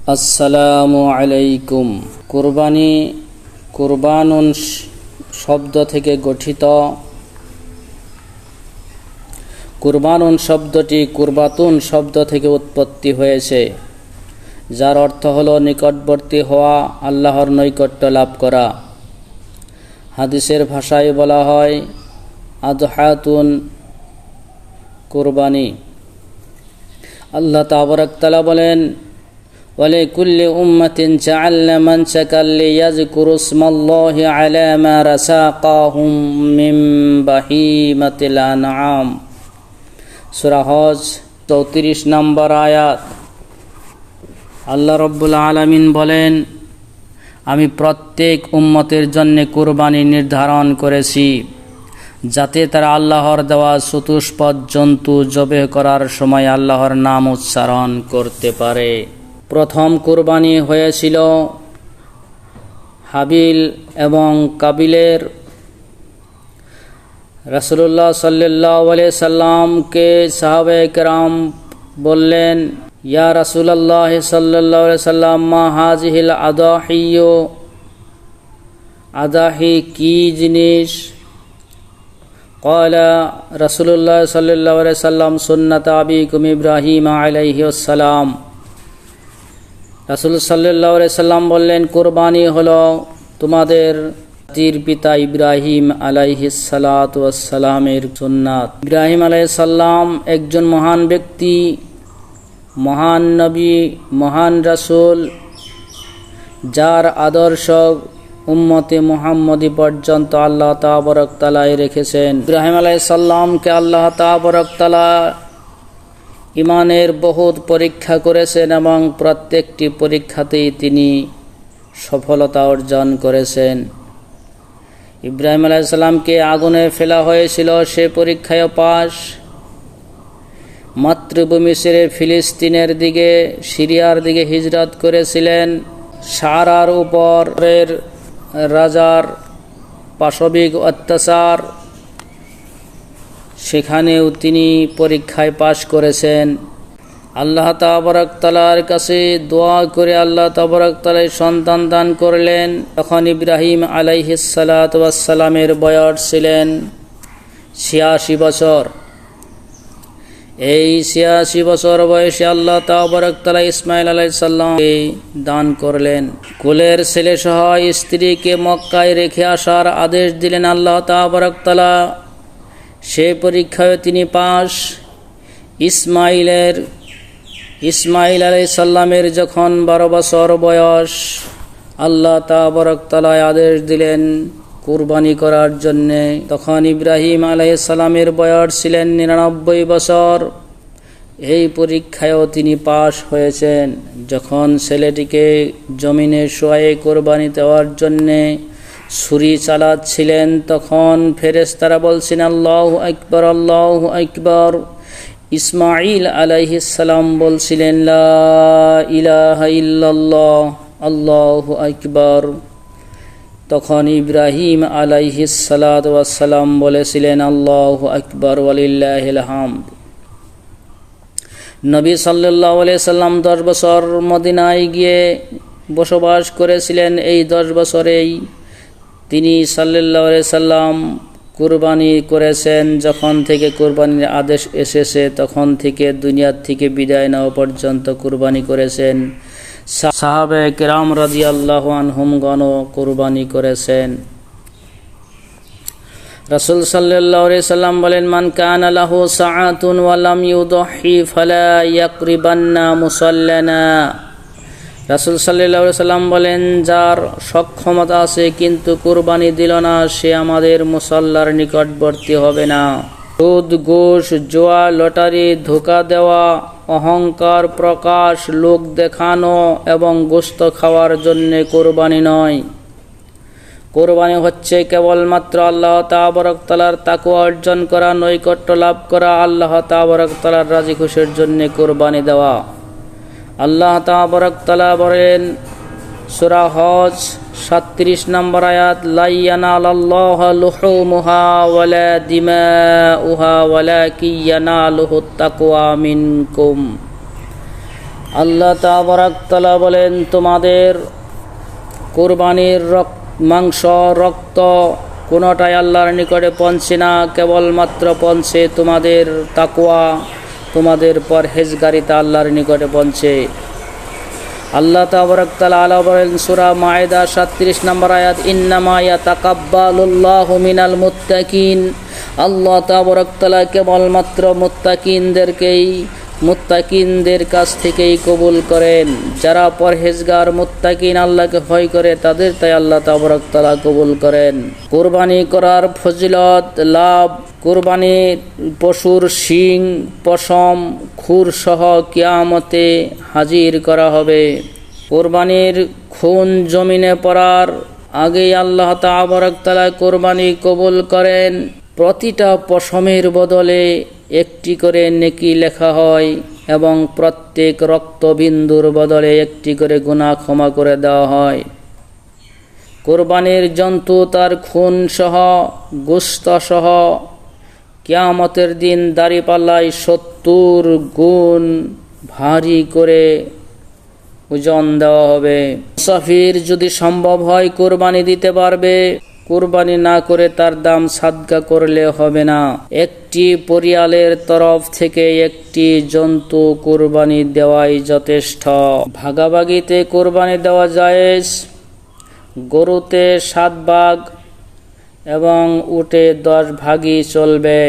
আসসালামু আলাইকুম। কুরবানি কুরবানুন শব্দ থেকে গঠিত। কুরবানুন শব্দটি কুরবাতুন শব্দ থেকে উৎপত্তি হয়েছে, যার অর্থ হলো নিকটবর্তী হওয়া, আল্লাহর নৈকট্য লাভ করা। হাদিসের ভাষায় বলা হয় আদহাতুন, কুরবানি। আল্লাহ তাবারক তাআলা বলেন, ওয়ালিকুল্লি উম্মাতিন জাআলনা মানসাকাল লিয়াযকুরু ইসমাল্লাহি আলা মা রাযাকাহুম মিন বাহিমাতিল আনআম। সূরা হজ 34 নম্বর আয়াত। আল্লাহ রাব্বুল আলামিন বলেন, আমি প্রত্যেক উম্মতের জন্য কুরবানি নির্ধারণ করেছি, যাতে তারা আল্লাহর দেওয়া চতুষ্পদ জন্তু জবেহ করার সময় আল্লাহর নাম উচ্চারণ করতে পারে। প্রথম কুরবানি হয়েছিল হাবিল এবং কাবিলের। রাসূলুল্লাহ সাল্লাল্লাহু আলাইহি সাল্লামকে সাহাবায়ে কেরাম বললেন, ইয়া রাসূলুল্লাহ সাল্লাল্লাহু আলাইহি সাল্লাম, মা হাযিহিল আদাহিয়্যু, আদাহি কি জিনিস? ক্বালা রাসূলুল্লাহ সাল্লাল্লাহু আলাইহি সাল্লাম, সুন্নাত আবিকুম ইব্রাহিম আলাইহিস সালাম। রাসূল সাল্লাল্লাহু আলাইহি সাল্লাম বললেন, কুরবানি হলো তোমাদের জাতির পিতা ইব্রাহিম আলাইহিস সালাতু ওয়াস সালামের সুন্নাত। ইব্রাহিম আলাইহিস সালাম একজন মহান ব্যক্তি, মহান নবী, মহান রাসূল, যার আদর্শ উম্মতে মুহাম্মদী পর্যন্ত আল্লাহ তাবারক তাআলা রেখেছেন। ইব্রাহিম আলাইহিস সালামকে আল্লাহ তাবারক তাআলা ঈমানের বহুত পরীক্ষা করেছেন এবং প্রত্যেকটি পরীক্ষাতেই তিনি সফলতা অর্জন করেছেন। ইব্রাহিম আলাইহিস সালামকে আগুনে ফেলা হয়েছিল, সে পরীক্ষায় পাস। মাতৃভূমি ছেড়ে ফিলিস্তিনের দিকে, সিরিয়ার দিকে হিজরত করেছিলেন। সারার উপরের রাজার পাশবিক অত্যাচার, সেখানেও তিনি পরীক্ষায় পাশ করেছেন। আল্লাহ তাবারক তাআলার কাছে দোয়া করে আল্লাহ তাবারক তাআলা সন্তান দান করলেন। তখন ইব্রাহিম আলাইহিস সালাতু ওয়াস সালামের বয়স ছিলেন 86 বছর। এই 86 বছর বয়সে আল্লাহ তাবারক তাআলা ইসমাঈল আলাইহিস সালামকে দান করলেন। কুলের ছেলে সহ স্ত্রীকে মক্কায় রেখে আসার আদেশ দিলেন আল্লাহ তাবারক তাআলা। সে পরীক্ষায় তিনি পাস। ইসমাঈল আলাইহিস সালামের যখন 12 বছর বয়স, আল্লাহ তাবারক তাআলা আদেশ দিলেন কুরবানি করার জন্যে। তখন ইব্রাহিম আলাইহিস সালামের বয়স ছিলেন 99 বছর। এই পরীক্ষায়ও তিনি পাশ হয়েছেন। যখন ছেলেটিকে জমিনে শোয়ে কুরবানি দেওয়ার জন্যে ছুরি চালাচ্ছিলেন, তখন ফেরেশতারা বলছেন আল্লাহু আকবার, আল্লাহু আকবার। ইসমাঈল আলাইহিস সালাম বলছিলেন লা ইলাহা ইল্লাল্লাহ, আল্লাহু আকবার। তখন ইব্রাহিম আলাইহিস সালাতু ওয়াস সালাম বলেছিলেন আল্লাহু আকবার ওয়ালিল্লাহিল হামদ। নবী সাল্লাল্লাহু আলাইহি সাল্লাম 10 বছর মদিনায় গিয়ে বসবাস করেছিলেন। এই 10 বছরেই তিনি সাল্লাল্লাহু আলাইহি সাল্লাম কুরবানি করেছেন। যখন থেকে কুরবানির আদেশ এসেছে তখন থেকে দুনিয়ার থেকে বিদায় নেওয়া পর্যন্ত কুরবানি করেছেন। সাহাবায়ে কেরাম রাদিয়াল্লাহু আনহুম গণও কুরবানি করেছেন। রাসূল সাল্লাল্লাহু আলাইহি সাল্লাম বলেন, মান কানা লাহু সাআতুন ওয়া লাম ইউদহি ফালা ইয়াকরিবান্না মুসাল্লানা। রাসূল সাল্লাল্লাহু আলাইহি সাল্লাম বলেন, যার সক্ষমতা আছে কিন্তু কুরবানি দিল না, সে আমাদের মুসাল্লার নিকটবর্তী হবে না। সুদ, ঘুষ, জুয়া, লটারি, ধোঁকা দেওয়া, অহংকার প্রকাশ, লোক দেখানো এবং গোশত খাওয়ার জন্য কুরবানি নয়। কুরবানি হচ্ছে কেবলমাত্র আল্লাহ তাবারক তাআলার তাকওয়া অর্জন করা, নৈকট্য লাভ করা, আল্লাহ তাবারক তাআলার রাজি খুশির জন্য কুরবানি দেওয়া। আল্লাহ তাবারক তাআলা বলেন সূরা হজ 37 নম্বর আয়াত, লা ইয়ানালাল্লাহু লুহুমুহা ওয়ালা দিমাউহা ওয়ালাকিন ইয়ানালুহুত তাকওয়া মিনকুম। আল্লাহ তাবারক তাআলা বলেন, তোমাদের কুরবানির মাংস, রক্ত কোনোটাই আল্লাহর নিকটে পৌঁছে না, কেবলমাত্র পৌঁছে তোমাদের তাকওয়া, তোমাদের পরহেজগারিতা আল্লাহর নিকটে পৌঁছে। আল্লাহ তাবারক তাআলা বলেন সূরা মায়েদা 37 নম্বর আয়াত, ইন্নামা ইয়াতাকাব্বালুল্লাহু মিনাল মুত্তাকিন। আল্লাহ তাবারক তাআলা কেবলমাত্র মুত্তাকিনদের কাছ থেকেই কবুল করেন। যারা পরহেজগার মুত্তাকিন, আল্লাহকে ভয় করে, তাদের তাই আল্লাহ তাবারক তাআলা কবুল করেন। কুরবানি করার ফজিলত লাভ, কুরবানির পশুর শিং, পশম, খুর সহ কিয়ামতে হাজির করা হবে। কুরবানির খুন জমিনে পড়ার আগেই আল্লাহ তাবারক তাআলা কুরবানি কবুল করেন। প্রতিটা পশমের বদলে একটি করে নেকি লেখা হয় এবং প্রত্যেক রক্তবিন্দুর বদলে একটি করে গুনাহ ক্ষমা করে দেওয়া হয়। কুরবানির জন্তু তার খুন সহ, গোশত সহ কিয়ামতের দিন দাঁড়িপাল্লায় 70 গুণ ভারী করে ওজন দেওয়া হবে। মুসাফির যদি সম্ভব হয় কুরবানি দিতে পারবে, কুরবানি না করে তার দাম সাদকা করলে হবে না। একটি পরিয়ালের তরফ থেকে একটি জন্তু কুরবানি দেওয়াই যথেষ্ট। ভাগাভাগিতে কুরবানি দেওয়া জায়েজ। গরুতে 7 ভাগ এবং উটে 10 ভাগই চলবে।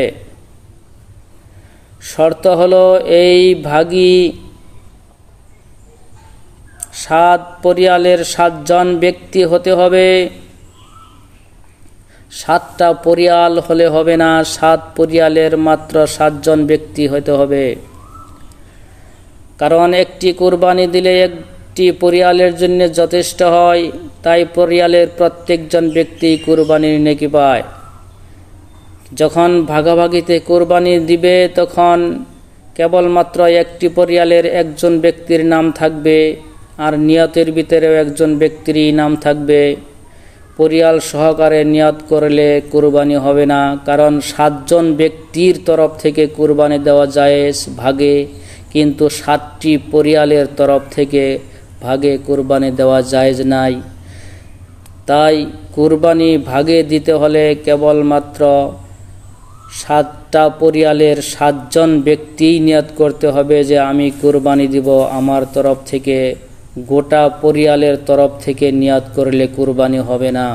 শর্ত হলো এই ভাগই 7 পরিয়ালের 7 জন ব্যক্তি হতে হবে। 7টা পরিয়াল হলে হবে না, 7 পরিয়ালের মাত্র 7 জন ব্যক্তি হতে হবে। কারণ একটি কুরবানি দিলে একটি পরিয়ালের জন্য যথেষ্ট হয়, তাই পরিয়ালের প্রত্যেকজন ব্যক্তি কুরবানির নেকি পায়। যখন ভাগাভাগিতে কুরবানি দিবে তখন কেবলমাত্র একটি পরিয়ালের একজন ব্যক্তির নাম থাকবে, আর নিয়তের ভিতরেও একজন ব্যক্তিরই নাম থাকবে। পরিয়াল সহকারে নিয়ত করলে কুরবানি হবে না, কারণ 7 জন ব্যক্তির তরফ থেকে কুরবানি দেওয়া জায়েজ ভাগে, কিন্তু 7টি পরিয়ালের তরফ থেকে ভাগে কুরবানি দেওয়া জায়েজ নাই। তাই কুরবানি ভাগে দিতে হলে কেবলমাত্র 7টা পরিয়ালের 7 জন ব্যক্তিই নিয়ত করতে হবে যে আমি কুরবানি দিব আমার তরফ থেকে। গোটা পরিয়ালের তরফ থেকে নিয়ত করলে কুরবানি হবে না।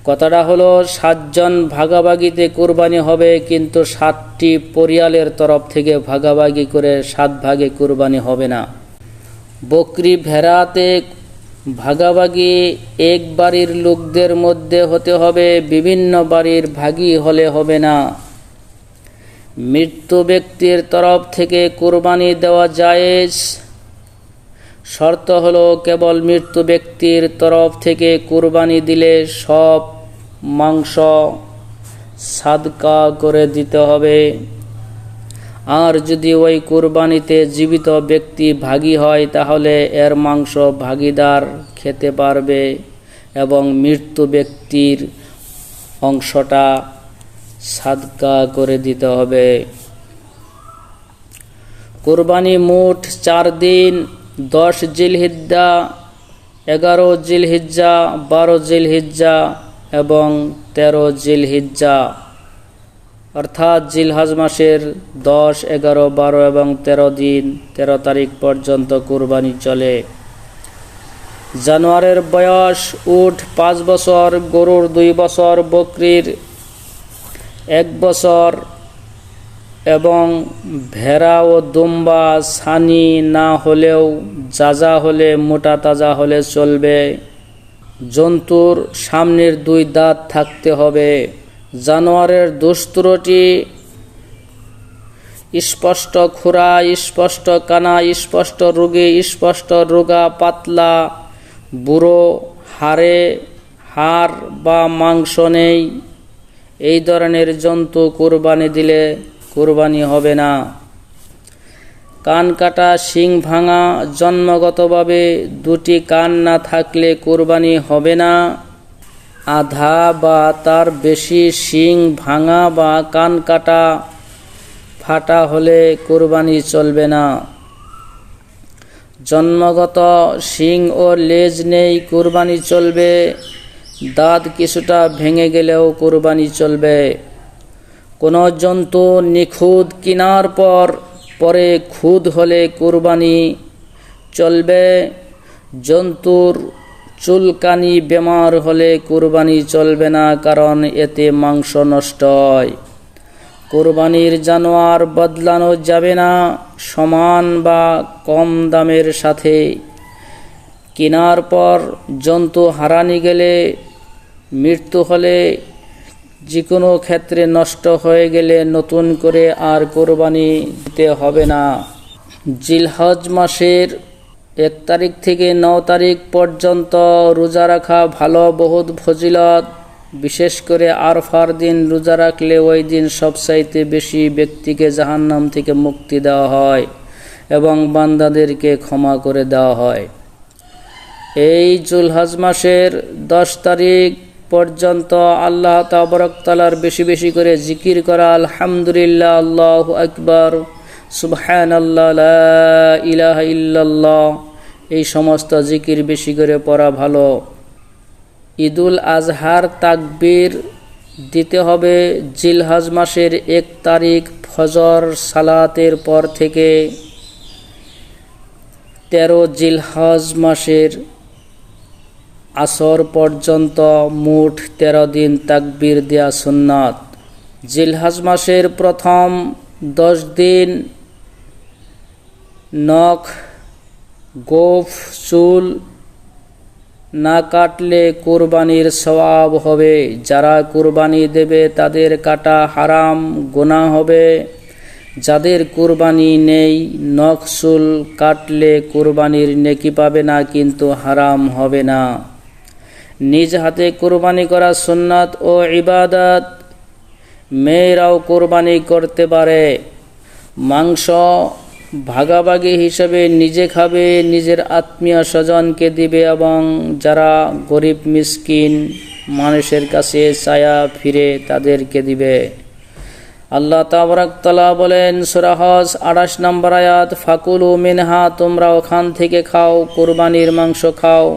কথাটা হলো 7 জন ভাগাভাগিতে কুরবানি হবে, কিন্তু 7টি পরিয়ালের তরফ থেকে ভাগাভাগি করে 7 ভাগে কুরবানি হবে না। বকরি ভেড়াতে ভাগাভাগি এক বাড়ির লোকদের মধ্যে হতে হবে, বিভিন্ন বাড়ির ভাগী হলে হবে না। মৃত্যু ব্যক্তির তরফ থেকে কুরবানি দেওয়া জায়েজ। শর্ত হলো কেবল মৃত্যু ব্যক্তির তরফ থেকে কুরবানি দিলে সব মাংস সাদকা করে দিতে হবে। আর যদি ওই কুরবানিতে জীবিত ব্যক্তি ভাগী হয় তাহলে এর মাংস ভাগীদার খেতে পারবে এবং মৃত্যু ব্যক্তির অংশটা সাদকা করে দিতে হবে। কুরবানি মোট 4 দিন, 10 জিলহিজ্জা, 11 জিলহিজ্জা, 12 জিলহিজ্জা এবং 13 জিলহিজ্জা, অর্থাৎ জিলহজ মাসের 10, 11, 12 এবং 13 দিন, 13 তারিখ পর্যন্ত কুরবানি চলে। জানোয়ারের বয়স উট 5 বছর, গরুর 2 বছর, বকরির 1 বছর এবং ভেড়া ও দুম্বা ছানি না হলেও যাজা হলে, মোটা তাজা হলে চলবে। জন্তুর সামনের 2 দাঁত থাকতে হবে। জানোয়ারের দুস্তুরটি স্পষ্ট খুরা, স্পষ্ট কানা, স্পষ্ট রোগী, স্পষ্ট রোগা, পাতলা, বুড়ো, হাড় বা মাংস নেই, এই ধরনের জন্তু কুরবানি দিলে কুরবানি হবে না। কান কাটা, শিং ভাঙা, জন্মগতভাবে 2টি কান না থাকলে কুরবানি হবে না। আধা বা তার বেশি শিং ভাঙা বা কান কাটা ফাটা হলে কুরবানি চলবে না। জন্মগত শিং ও লেজ নেই, কুরবানি চলবে। দাঁত কিছুটা ভেঙে গেলেও কুরবানি চলবে। কোনো জন্তু নিখুঁত কেনার পরে খুদ হলে কুরবানি চলবে। জন্তুর চুলকানি বেমার হলে কুরবানি চলবে না, কারণ এতে মাংস নষ্ট হয়। কুরবানির জানোয়ার বদলানো যাবে না সমান বা কম দামের সাথে। কেনার পর জন্তু হারানি গেলে, মৃত্যু হলে, যে কোনো ক্ষেত্রে নষ্ট হয়ে গেলে নতুন করে আর কুরবানি দিতে হবে না। জিলহজ মাসের 1 তারিখ থেকে 9 তারিখ পর্যন্ত রোজা রাখা ভালো, বহুত ফজিলত। বিশেষ করে আরফার দিন রোজা রাখলে ওই দিন সবচাইতে বেশি ব্যক্তিকে জাহান্নাম থেকে মুক্তি দেওয়া হয় এবং বান্দাদেরকে ক্ষমা করে দেওয়া হয়। এই জিলহজ মাসের 10 তারিখ পর্যন্ত আল্লাহ তাবারক তাআলার বেশি বেশি করে জিকির করা, আলহামদুলিল্লাহ, আল্লাহু আকবার, সুবহানাল্লাহ, লা ইলাহা ইল্লাল্লাহ, এই সমস্ত জিকির বেশি করে পড়া ভালো। ঈদুল আজহার তাকবীর দিতে হবে জিলহজ মাসের 1 তারিখ ফজর সালাতের পর থেকে 13 জিলহজ মাসের আসর পর্যন্ত মোট 13 দিন তাকবীর দেয়া সুন্নাত। জিলহজ মাসের প্রথম 10 দিন নখ, গোঁফ, চুল না কাটলে কুরবানির সওয়াব হবে। যারা কুরবানি দেবে তাদের কাটা হারাম, গুনাহ হবে। যাদের কুরবানি নেই, নখ চুল কাটলে কুরবানির নেকি পাবে না, কিন্তু হারাম হবে না। নিজ হাতে কুরবানি করা সুন্নাত ও ইবাদত। মেয়েরাও কুরবানি করতে পারে। মাংস ভাগাভাগি হিসেবে নিজে খাবে, নিজের আত্মীয় স্বজনকে দিবে এবং যারা গরিব মিসকিন মানুষের কাছে চায়া ফিরে তাদেরকে দিবে। আল্লাহ তাবারক তাআলা বলেন সূরা হজ 28 নম্বর আয়াত, ফাকুলু মিনহা, তোমরা ওখান থেকে খাও, কুরবানির মাংস খাও।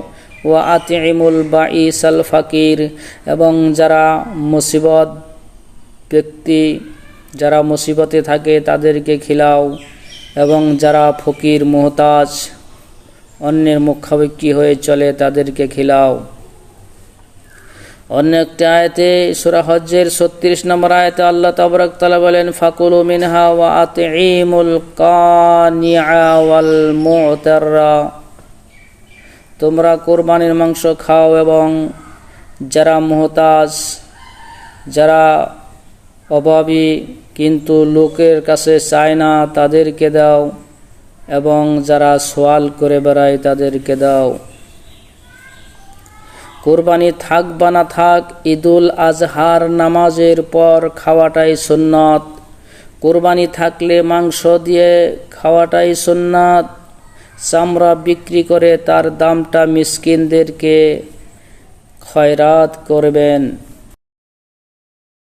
ওয়া আতিমুল বাইসাল ফাকির, এবং যারা মুসিবত ব্যক্তি, যারা মুসিবতে থাকে তাদেরকে খিলাও, এবং যারা ফকির মুহতাজ অন্যের মুখাপেক্ষী হয়ে চলে তাদেরকে খিলাও। অন্য একটি আয়াতে সূরা হজ্জের 36 নম্বর আয়াতে আল্লাহ তাবারক তাআলা বলেন, ফাকুলু মিনহা ওয়া আতিমুল কানিআ ওয়াল মু'তাররা, তোমরা কুরবানির মাংস খাও এবং যারা মুহতাজ, যারা অভাবী কিন্তু লোকের কাছে চায় না তাদেরকে দাও, এবং যারা সওয়াল করে বেড়ায় তাদেরকে দাও। কুরবানি থাক বা না থাক, ঈদুল আজহার নামাজের পর খাওয়াটাই সুন্নাত। কুরবানি থাকলে মাংস দিয়ে খাওয়াটাই সুন্নাত। চামড়া বিক্রি করে তার দামটা মিসকিনদেরকে খয়রাত করবেন।